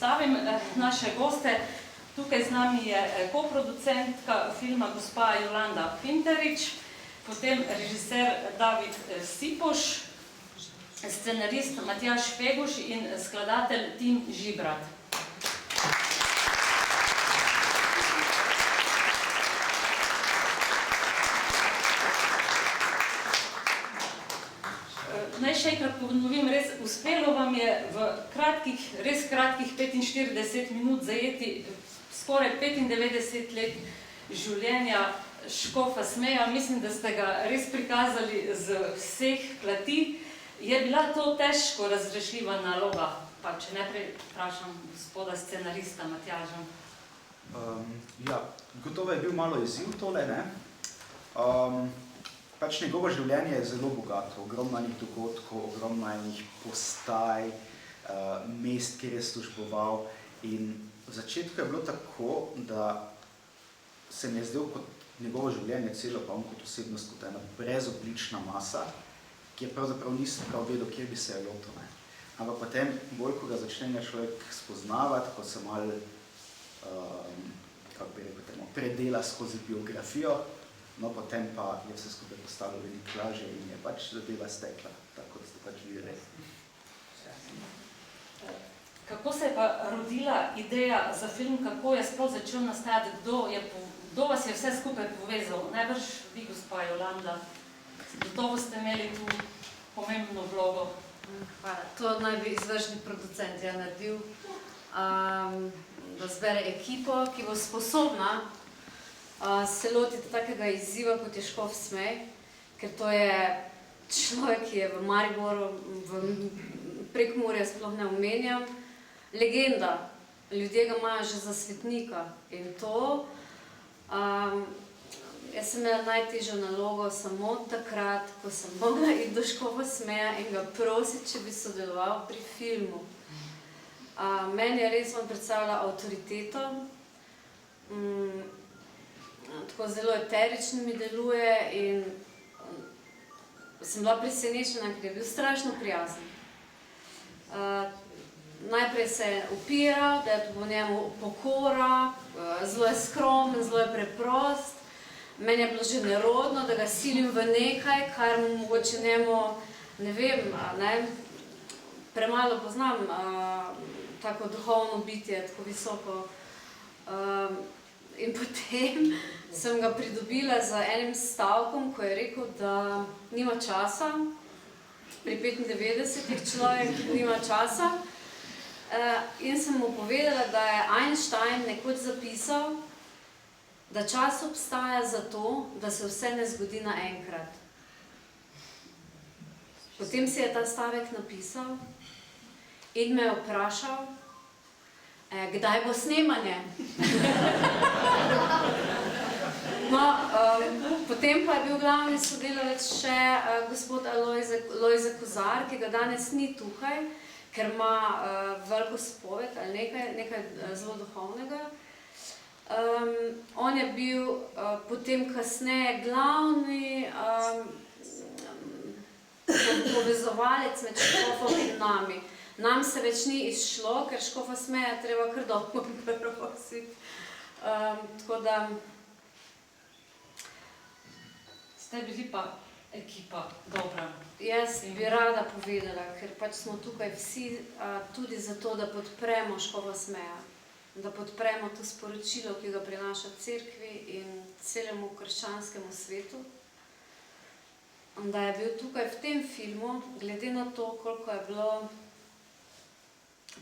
predstavim naše goste. Tukaj z nami je koproducentka filma gospa Jolanda Pinterič, potem režiser David Sipoš, scenarist Matjaž Feguš in skladatelj Tim Žibrat. Naj še enkrat ponovim, res uspelo vam je v res kratkih 45 minut zajeti skoraj 95 let življenja škofa Smeja. Mislim, da ste ga res prikazali z vseh plati. Je bila to težko razrešljiva naloga? Pa če najprej vprašam gospoda scenarista Matjaža. Ja, gotovo je bil malo izziv tole, ne? Pač njegovo življenje je zelo bogato, ogromno enih dogodkov, ogromno enih postaj, mest, kjer je služboval. In v začetku je bilo tako, da se mi je zdel kot njegovo življenje celo, pa on kot osebnost, kot ena brezoblična masa, kjer pravzaprav nisem prav vedel, kjer bi se je lotil, ne. Ampak potem, bolj, ko ga začne človek spoznavati, ko se malo, kako bi rekel temu, predela skozi biografijo, no, potem pa je vse skupaj postalo veliko lažje in je pač zadeva stekla, tako da ste pač vi res. Kako se je pa rodila ideja za film, kako je sploh začel nastajati, kdo vas je vse skupaj povezal? Najbrž vi, gospa Jolanda, gotovo ste imeli tu pomembno vlogo. Hvala. To naj bi izvršni producent je naredil, da zbere ekipo, ki bo sposobna se lotiti takega izziva, kot je škof Smej, ker to je človek, ki je v Mariboru, v Prekmurju, sploh ne omenjam, legenda. Ljudje ga imajo že za svetnika in to. Jaz sem imela najtežjo nalogo samo takrat, ko sem mogla iti do škofa Smeja in ga prositi, če bi sodeloval pri filmu. Meni je res on predstavlja avtoriteto, tako zelo eterično mi deluje in sem bila presenečena, ker je bil strašno prijazen. Najprej se je upiral, da je po njemu pokora, zelo je skromen, zelo je preprost. Meni je bilo že nerodno, da ga silim v nekaj, kar mu mogoče njemu, ne vem, premalo poznam tako duhovno bitje, tako visoko. In potem sem ga pridobila z enim stavkom, ko je rekel, da nima časa, pri 95 človek nima časa. In sem mu povedala, da je Einstein nekoč zapisal, da čas obstaja zato, da se vse ne zgodi naenkrat. Potem si je ta stavek napisal in me je vprašal, kdaj bo snemanje? No, potem pa je bil glavni sodelavec še gospod Lojze Kozar, ki ga danes ni tukaj, ker ima veliko spoved ali nekaj zelo duhovnega. On je bil potem kasneje glavni povezovalec med škofom in nami. Nam se več ni izšlo, ker škofa Smeja treba kar dolgo prositi. Tako da... Ste bili pa ekipa dobra. Jaz bi rada povedala, ker pač smo tukaj vsi tudi zato, da podpremo škofa Smeja. Da podpremo to sporočilo, ki ga prinaša cerkvi in celemu krščanskemu svetu. Da je bil tukaj v tem filmu, glede na to, koliko je bilo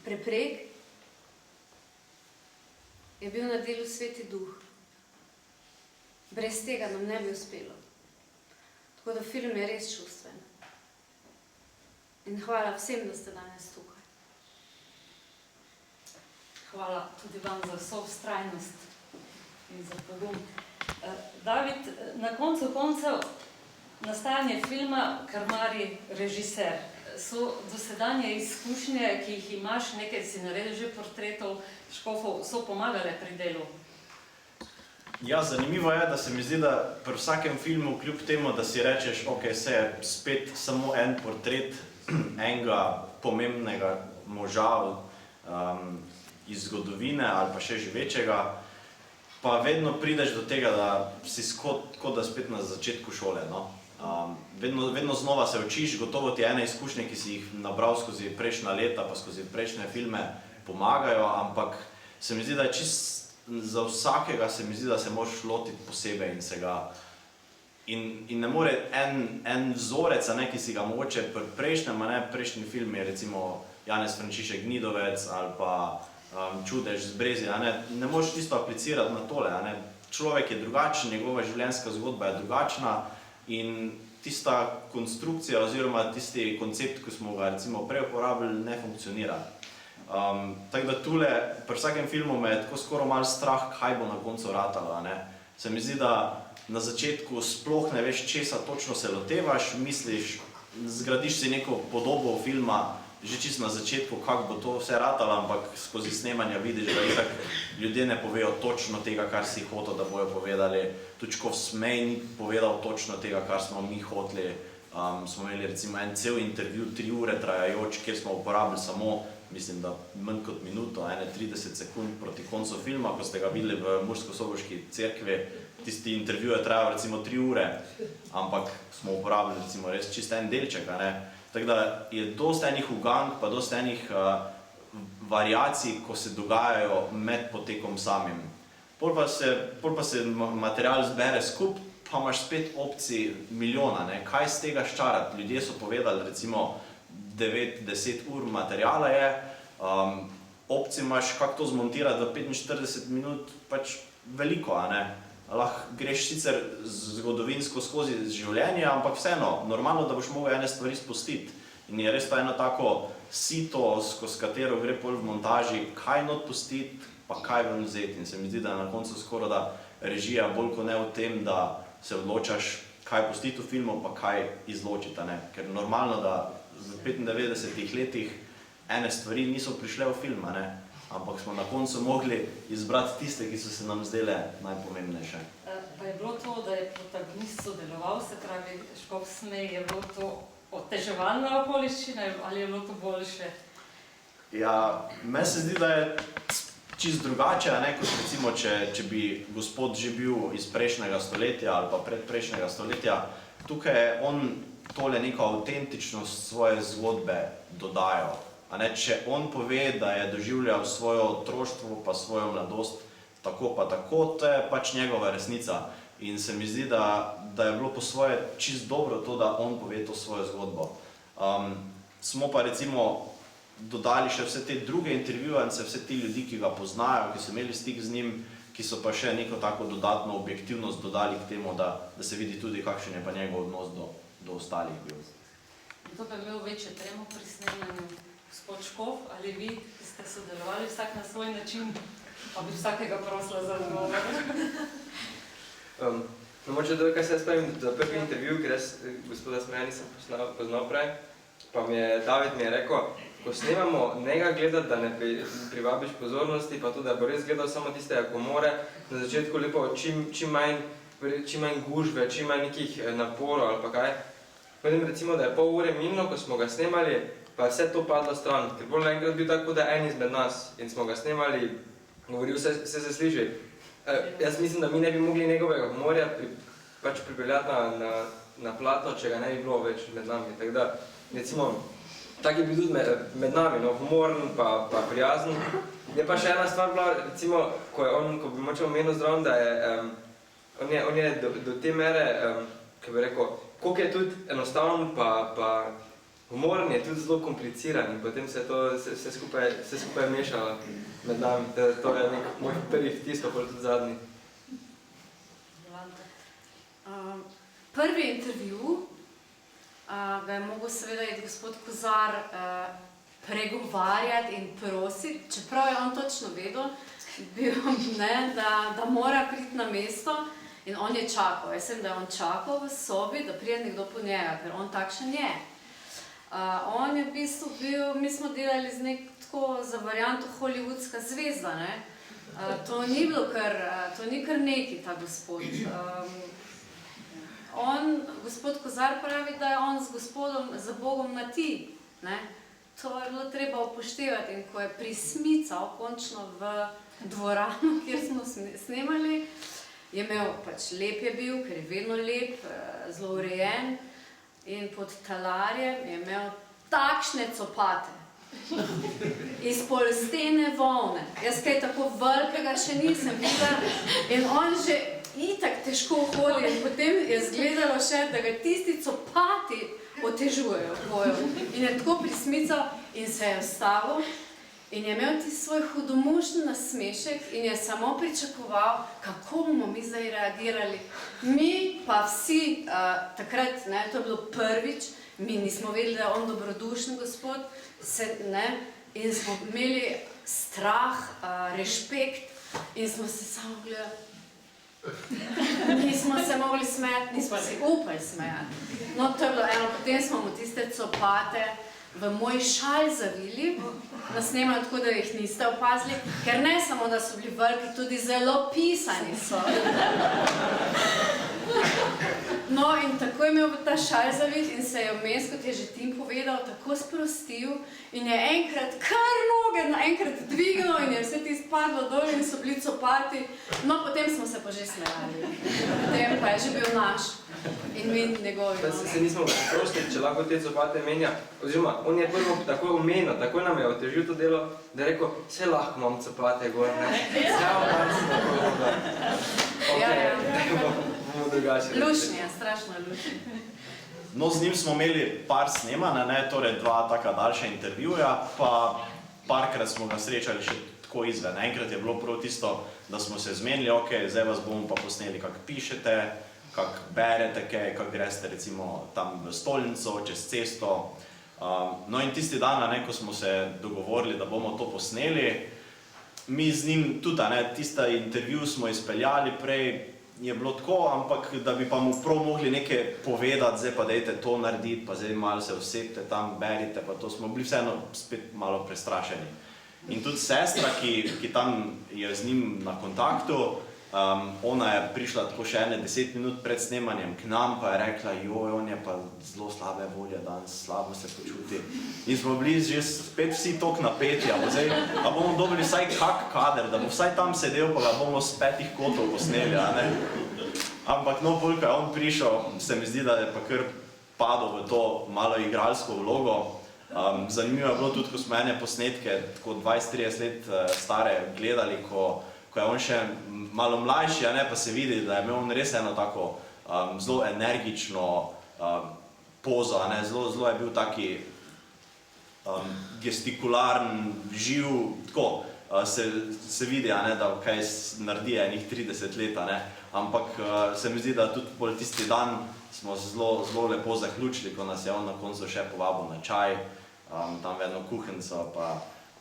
preprek, je bil na delu Sveti Duh. Brez tega nam ne bi uspelo. Tako da film je res čustven. In hvala vsem, da ste danes tukaj. Hvala tudi vam za vso vztrajnost in za pogum. David, na koncu koncev nastajanje filma krmari režiser. So dosedanje izkušnje, ki jih imaš, nekaj si naredil že portretov škofov, so pomagale pri delu? Ja, zanimivo je, da se mi zdi, da pri vsakem filmu, kljub temu, da si rečeš, ok, se je spet samo en portret enega pomembnega moža, iz zgodovine ali pa še živečega, pa vedno prideš do tega, da si kot da spet na začetku šole. No? Vedno znova se učiš, gotovo ti ene izkušnje, ki si jih nabral skozi prejšnja leta, pa skozi prejšnje filme, pomagajo, ampak se mi zdi, da je čist za vsakega se mi zdi, da se moraš lotiti posebej in se ga. In ne more en vzorec, ki si ga mogoče pri prejšnji film je recimo Janez Frančišek Gnidovec ali pa Čudež z Brezij, ne moreš tisto aplicirati na tole. Človek je drugačen, njegova življenjska zgodba je drugačna in tista konstrukcija oziroma tisti koncept, ki smo ga recimo prej uporabili, ne funkcionira. Tako da tule, pri vsakem filmu me je tako skoraj malo strah, kaj bo na koncu ratalo. Se mi zdi, da na začetku sploh ne veš, česa točno se lotevaš, misliš, zgradiš si neko podobo filma, že čisto na začetku, kako bo to vse ratalo, ampak skozi snemanja vidiš, da itak ljudje ne povejo točno tega, kar si hotel, da bojo povedali. Tučkov Smej ni povedal točno tega, kar smo mi hoteli. Smo imeli recimo en cel intervju, 3 ure trajajoč, kjer smo uporabili samo, mislim, da manj kot minuto, 30 sekund proti koncu filma, ko ste ga videli v Mursko-Soboški cerkvi. Tisti intervju je trajal recimo 3 ure, ampak smo uporabili recimo res čisto en delček. Tako da je dosti enih ugank, pa dosti enih variacij, ko se dogajajo med potekom samim. Pol pa se material zbere skup, pa imaš spet opcij milijona. Kaj z tega ščarati? Ljudje so povedali, recimo 9-10 ur materijala je, opcij imaš, kako to zmontirati v 45 minut, pač veliko. Lahko greš sicer zgodovinsko skozi življenje, ampak vseeno, normalno, da boš mogel ene stvari spustiti. In je res to eno tako sito, skozi katero gre pol v montaži, kaj not pustiti, pa kaj ven vzeti. In se mi zdi, da je na koncu skoraj da režija bolj kot ne v tem, da se odločaš, kaj pustiti v filmu, pa kaj izločiti. Ker normalno, da v 95 letih ene stvari niso prišle v film, ampak smo na koncu mogli izbrati tiste, ki so se nam zdele najpomembnejše. Pa je bilo to, da je protagonist sodeloval, se pravi Škof Smej, je bilo to oteževalna okoliščina ali je bilo to boljše? Ja, meni se zdi, da je čisto drugače, kot recimo, če bi gospod že bil iz prejšnjega stoletja ali pa predprejšnjega stoletja. Tukaj je on tole neko avtentičnost svoje zgodbe dodajal. Če on pove, da je doživljal svojo otroštvo pa svojo mladost tako pa tako, to je pač njegova resnica. In se mi zdi, da je bilo po svoje čisto dobro to, da on pove to svojo zgodbo. Smo pa recimo dodali še vse te druge intervjuvance, vse ti ljudi, ki ga poznajo, ki so imeli stik z njim, ki so pa še neko tako dodatno objektivnost dodali k temu, da se vidi tudi, kakšen je pa njegov odnos do ostalih bil. To pa je imel večje tremo pri snemanju gospod Škof ali vi, ki ste sodelovali vsak na svoj način, pa bi vsakega prosila za odgovor. Mogoče to, kaj se spomnim za prvi intervju, ker jaz gospoda Smeja nisem poznal prej, pa David mi je rekel, ko snemamo, ne ga gledati, da ne privabiš pozornosti, pa tudi, da bo res gledal samo tiste komore, na začetku lepo čim manj gužve, čim manj nekih naporov ali pa kaj. Potem recimo, da je pol ure minilo, ko smo ga snemali, pa je vse to padlo stran, ker bolj enkrat bil tako, da je en izmed nas in smo ga snemali, govoril, vse se sliši. Jaz mislim, da mi ne bi mogli njegovega humorja pripeljati na platno, če ga ne bi bilo več med nami. Tako da, recimo, tak je bil tudi med nami, humoren pa prijazen. Je pa še ena stvar bila, recimo, ko bi moče omenil zdravom, da je, on je do te mere, kaj bi rekel, koliko je tudi enostaven pa humoren, je tudi zelo kompliciran in potem se je to vse skupaj mešalo med nami. To je nek moj prvi vtis, pa tudi zadnji. Prvi intervju ga je mogel seveda gospod Kozar pregovarjati in prositi, čeprav je on točno vedel, da mora priti na mesto in on je čakal. Jaz vem, da je on čakal v sobi, da pride nekdo po njega, ker on takšen je. On je v bistvu bil, mi smo delali z neko za varianto hollywoodska zvezda, to ni kar neki ta gospod. Gospod Kozar pravi, da je on z gospodom, za Bogom na ti, to je bilo treba upoštevati. In ko je prismical končno v dvorano, kjer smo snemali, je imel, pač lep je bil, ker je vedno lep, zelo urejen, in pod talarjem je imel takšne copate. Iz polstene volne. Jaz kaj tako velikega še nisem videla in on že itak težko hodi in potem je izgledalo še, da ga tisti copati otežujejo bojo. In je tako prismical in se je ustavil in je imel tisti svoj hudomušni nasmešek in je samo pričakoval, kako bomo mi zdaj reagirali. Mi pa vsi takrat, ne, to je bilo prvič, mi nismo vedeli, da je on dobrodušen gospod, in smo imeli strah, rešpekt in smo se samo gledali. Nismo se mogli smejati, nismo se upali smejati. No, to je bilo eno, potem smo mu tiste copate v moj šal zavili, nasnemali tako, da jih niste opazili, ker ne samo, da so bili veliki, tudi zelo pisani so. No, in tako je imel ta šal zavit in se je vmes, kot je že Tim povedal, tako sprostil in je enkrat kar noge naenkrat dvignil in je vse ti spadlo dol in so bili copati. No, potem smo se pa že smejali. Potem pa je že bil naš in mi njegovi. Se nismo prosili, če lahko te copate menja. Oziroma, on je prvo tako omenil, tako nam je otežil to delo, da je rekel, vse lahko imam copate gor, ne? Samo tam si tako dobro. Lušnji je, strašno lušnji. No, z njim smo imeli par snemanja, ne, torej dva taka daljša intervjuja, pa parkrat smo ga srečali še tako izven. Enkrat je bilo prav tisto, da smo se zmenili, ok, zdaj vas bomo pa posneli, kak pišete, kak berete, kak greste recimo tam v stolnico, čez cesto. No in tisti dan, ne, ko smo se dogovorili, da bomo to posneli, mi z njim tudi, ne, tista intervju smo izpeljali prej, je bilo tako, ampak da bi pa mu prav mogli nekaj povedati, zdaj pa dajte to narediti, pa zdaj malo se usepte tam, berite, pa to smo bili vseeno spet malo prestrašeni. In tudi sestra, ki tam je z njim na kontaktu, ona je prišla tako še 10 minut pred snemanjem k nam, pa je rekla, joj, on je pa zelo slabe volje danes, slabo se počuti. In smo bili že spet vsi toliko napeti, a bomo dobili vsaj kak kader, da bo vsaj tam sedel, pa ga bomo z 5 kotov posneli, a ne? Ampak no, bolj, ko je on prišel, se mi zdi, da je pa kar padel v to malo igralsko vlogo. Zanimivo je bilo tudi, ko smo ene posnetke, tako 20-30 let stare, gledali, ko je on še malo mlajši, pa se vidi, da je imel on res eno tako zelo energično pozo, zelo je bil taki gestikularen, živ, tako se vidi, da kaj naredi enih 30 let, ampak se mi zdi, da tudi bolj tisti dan smo zelo lepo zaključili, ko nas je on na koncu še povabil na čaj, tam v eno kuhinco,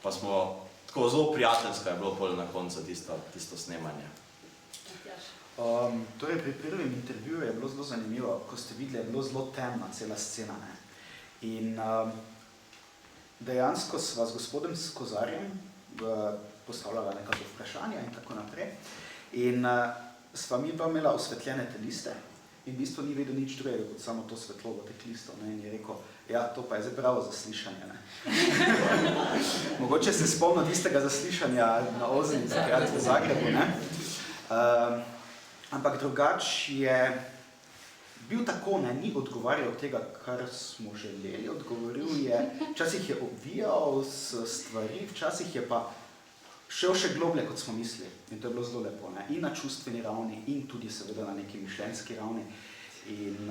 pa smo tako zelo prijateljsko je bilo pol na koncu tisto snemanje. Torej, pri prvem intervjuju je bilo zelo zanimivo, ko ste videli, je bilo zelo temna cela scena. In dejansko sva z gospodom Kozarjem postavljala nekako vprašanja in tako naprej. In sva mi pa imela osvetljene te liste in v bistvu ni vedel nič drugega kot samo to svetlovo teh listov. In je rekel, ja, to pa je zdaj pravo zaslišanje. Mogoče se spomnim tistega zaslišanja na Ozeni, takrat v Zagrebu. Ampak drugač je bil tako, ni odgovarjal tega, kar smo želeli. Odgovoril je, včasih je obvijal stvari, včasih je pa šel še globlje, kot smo mislili. In to je bilo zelo lepo. In na čustveni ravni, in tudi seveda na neki mišljenjski ravni. In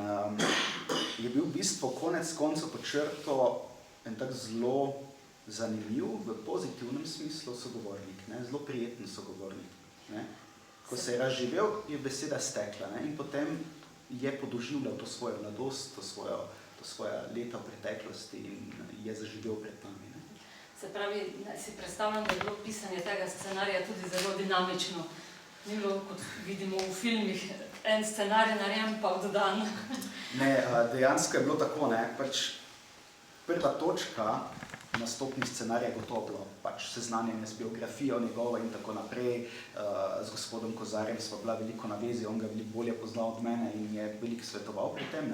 je bil v bistvu konec koncev počrto en tak zelo zanimiv, v pozitivnem smislu sogovornik, zelo prijeten sogovornik. Ko se je razživel, je beseda stekla in potem je podoživljal to svojo mladost, to svoja leta v preteklosti in je zaživel pred nami. Se pravi, si predstavljam, da je bilo pisanje tega scenarija tudi zelo dinamično. Ni bilo, kot vidimo v filmih, en scenarij narejen pa oddan. Ne, dejansko je bilo tako, pač prva točka nastopni scenarij je gotovo bilo, pač seznanjanje z biografijo njegovo in tako naprej. Z gospodom Kozarjem sva bila veliko na vezi, on ga veliko bolje poznal od mene in je veliko svetoval pri tem.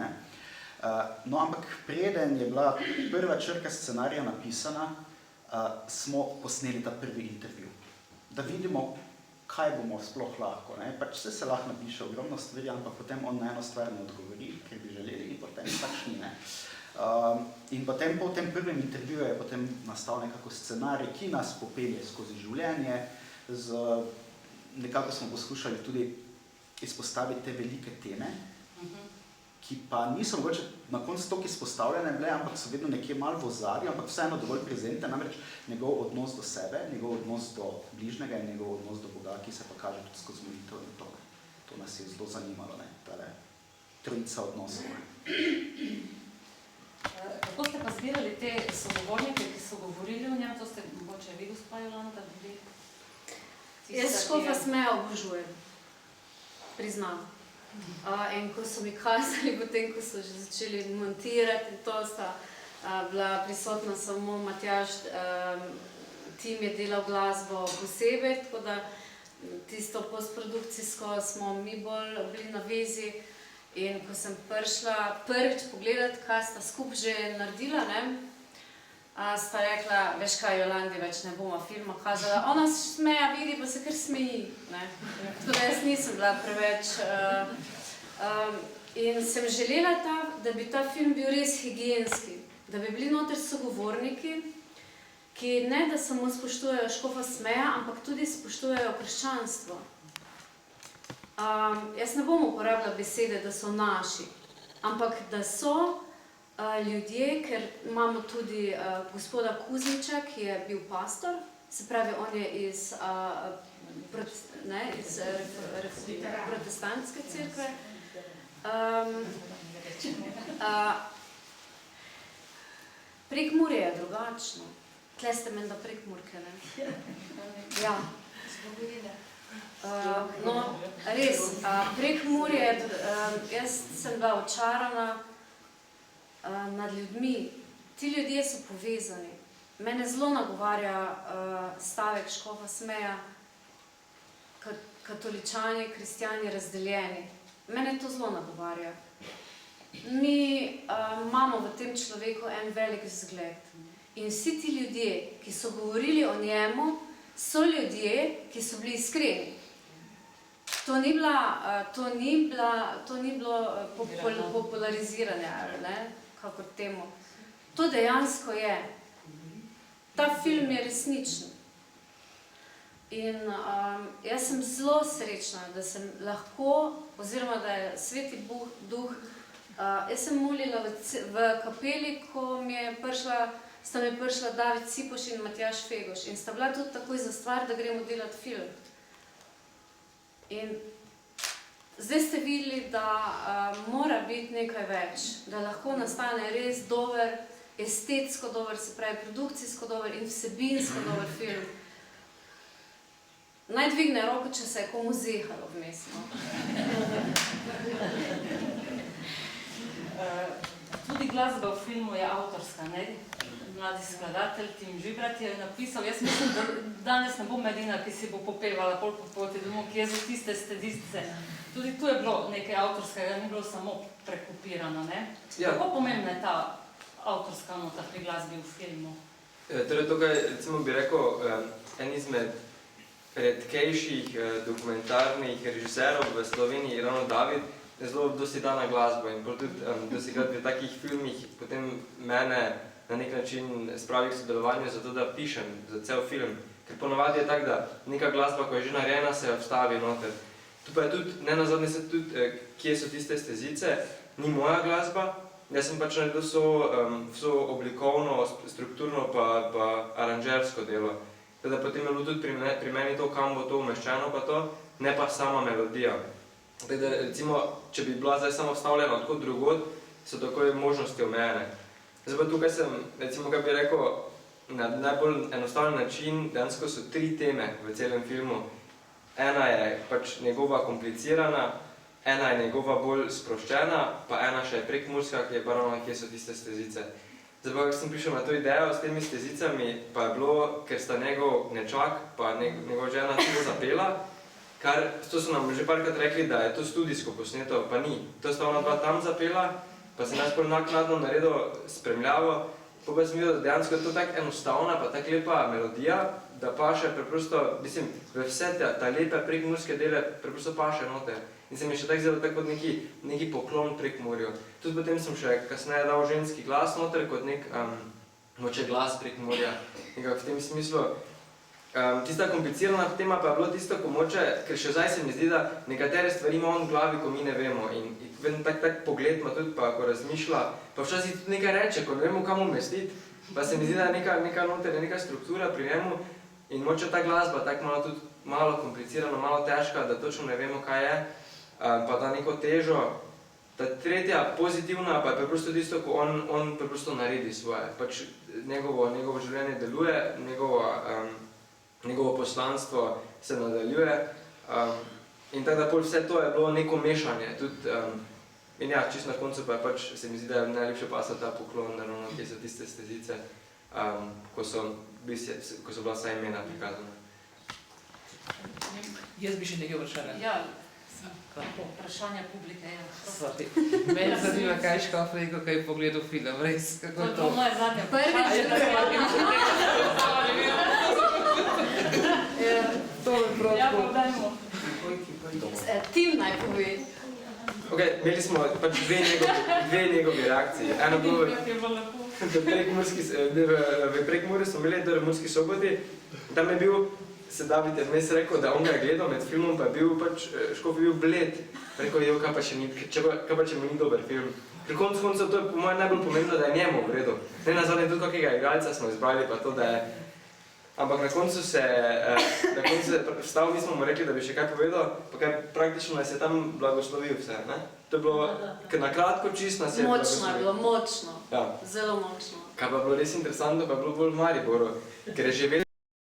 No, ampak preden je bila prva črka scenarija napisana, smo posneli ta prvi intervju. Da vidimo, kaj bomo sploh lahko. Ne? Pač vse se lahko napiše ogromno stvari, ampak potem on na eno stvar ne odgovori, ker bi želeli, in potem pač ni. Ne? In potem po tem prvem intervjuju je potem nastal nekako scenarij, ki nas popelje skozi življenje. Nekako smo poskušali tudi izpostaviti te velike teme, ki pa niso mogoče na koncu toliko izpostavljene bile, ampak so vedno nekje malo v ozadju, ampak vseeno dovolj prezente, namreč njegov odnos do sebe, njegov odnos do bližnjega in njegov odnos do Boga, ki se pa kaže tudi skozi molitev in to. To nas je zelo zanimalo, ne, tale trojica odnosov. Kako ste pa zbirali te sogovornike, ki so govorili o njem? To ste mogoče vi, gospa Jolanta, bili? Jaz Škofa Smeja obožujem, priznam. In ko so mi kazali, potem ko so že začeli montirati, to sta bila prisotna samo Matjaž, tim je delal glasbo posebej, tako da tisto postprodukcijsko smo mi bolj bili na vezi. In ko sem prišla prvič pogledati, kaj sta skupaj že naredila, ne, sta rekla, veš kaj, Jolandi, več ne bomo filma kazala. Ona Smeja vidi, pa se kar smeji. Ne. Tako da jaz nisem bila preveč. In sem želela, da bi ta film bil res higienski, da bi bili noter sogovorniki, ki ne da samo spoštujejo Škofa Smeja, ampak tudi spoštujejo krščanstvo. Jaz ne bom uporabljala besede, da so naši, ampak da so ljudje, ker imamo tudi gospoda Kuzmiča, ki je bil pastor, se pravi, on je iz protestantske cerkve. Prekmurje je drugačno. Tle ste menda Prekmurke, ne? Ja. No, res, Prekmurje, jaz sem bila očarana nad ljudmi. Ti ljudje so povezani. Mene zelo nagovarja stavek Škofa Smeja, katoličani, kristjani razdeljeni. Mene to zelo nagovarja. Mi imamo v tem človeku en velik vzgled. In vsi ti ljudje, ki so govorili o njemu, so ljudje, ki so bili iskreni. To ni bilo populariziranje, ne, kakor temu. To dejansko je. Ta film je resničen. In jaz sem zelo srečna, da sem lahko, oziroma da je Sveti Duh, jaz sem molila v kapeli, ko sta mi prišla David Cipoš in Matjaž Fegoš in sta bila tudi takoj za stvar, da gremo delati film. In zdaj ste videli, da mora biti nekaj več, da lahko nastane res dober, estetsko dober, se pravi produkcijsko dober in vsebinsko dober film. Naj dvigne roko, če se je komu zehalo vmes. Tudi glasba v filmu je avtorska, ne? Mladi skladatelj Tim Žibrat je napisal. Jaz mislim, da danes ne bom edina, ki si bo popevala pol po poti domov, ki je za tiste stedišče. Tudi tu je bilo nekaj avtorskega, ni bilo samo prekopirano, ne? Kako pomembna je ta avtorska nota pri glasbi v filmu? Torej tukaj, recimo bi rekel, en izmed redkejših dokumentarnih režiserov v Sloveniji, ravno David, je zelo dosti dana glasbo in tudi dosti krat pri takih filmih potem mene na nek način spravi k sodelovanju zato, da pišem za cel film. Ker ponovadi je tako, da neka glasba, ko je že narejena, se vstavi noter. Tu pa je tudi, ne nazadnje se tudi, kje so tiste stezice, ni moja glasba. Jaz sem pač naredil vso oblikovno, strukturno pa aranžersko delo. Teda potem je bilo tudi pri meni to, kam bo to umeščeno pa to, ne pa sama melodija. Teda recimo, če bi bila zdaj samo vstavljena odkot drugod, so takoj možnosti omejene. Zdaj pa tukaj sem, recimo, kaj bi rekel, na najbolj enostaven način, dejansko so 3 teme v celem filmu. Ena je pač njegova komplicirana, ena je njegova bolj sproščena, pa ena še je prekmurska, ki je pa ravno, kje so tiste stezice. Zdaj pa, ko sem prišel na to idejo s temi stezicami, pa je bilo, ker sta njegov nečak pa njegova žena celo zapela, to so nam že parkrat rekli, da je to studijsko posneto, pa ni. To sta ona dva tam zapela pa sem jaz pol naknadno naredil spremljavo, pa sem videl, da dejansko je to tako enostavna, pa tako lepa melodija, da paše preprosto, mislim, v vse ta lepe prekmurske dele preprosto paše noter. In se mi je še tako zdelo tako kot neki poklon Prekmurju. Tudi potem sem še kasneje dal ženski glas noter, kot nek moče glas Prekmurja. Nekako v tem smislu. Tista komplicirana tema pa je bilo tisto, ko moče, ker še zdaj se mi zdi, da nekatere stvari ima on v glavi, ko mi ne vemo. In vedno tak pogled ima tudi, pa ko razmišlja, pa včasih tudi nekaj reče, ko ne vemo, kam umestiti. Pa se mi zdi, da je neka noter, neka struktura pri njemu in moče ta glasba tako malo tudi malo komplicirana, malo težka, da točno ne vemo, kaj je. Pa da neko težo. Ta tretja, pozitivna, pa je preprosto tisto, ko on preprosto naredi svoje. Pač njegovo življenje deluje, njegovo poslanstvo se nadaljuje. In tako da pol vse to je bilo neko mešanje. In ja, čisto na koncu pa je pač, se mi zdi, da je najlepše pasal ta poklon, naravno, kje so tiste stezice, ko so bila vsa imena prikazana. Jaz bi še nekaj vprašala. Ja, vprašanja publike, ja. Sorry. Mene zanima, kaj je Škof rekel, kaj je pogledal film, res, kako je to? To je moje zadnje To je prav Ja, tako. pa dajmo. Tim naj pove. Ok, imeli smo pač dve njegovi reakciji. Eno bilo v Prekmurju smo imeli, torej v Murski Soboti. Tam je bil, se David je vmes rekel, da on ga je gledal med filmom, pa je bil pač, Škof je bil bled. Rekel je, kaj pa če mi ni dober film. Pri koncu koncev to je po mojem najbolj pomembno, da je njemu v redu. Ne nazadnje tudi kakega igralca smo izbrali, pa to, da je... Ampak na koncu se vstal, mi smo mu rekli, da bi še kaj povedal, pa kaj praktično nas je tam blagoslovil vse, ne? To je bilo, na kratko čist nas je blagoslovil. Močno je bilo, močno. Ja. Zelo močno. Kaj pa bilo res interesantno, pa je bilo bolj v Mariboru, ker je že vedel,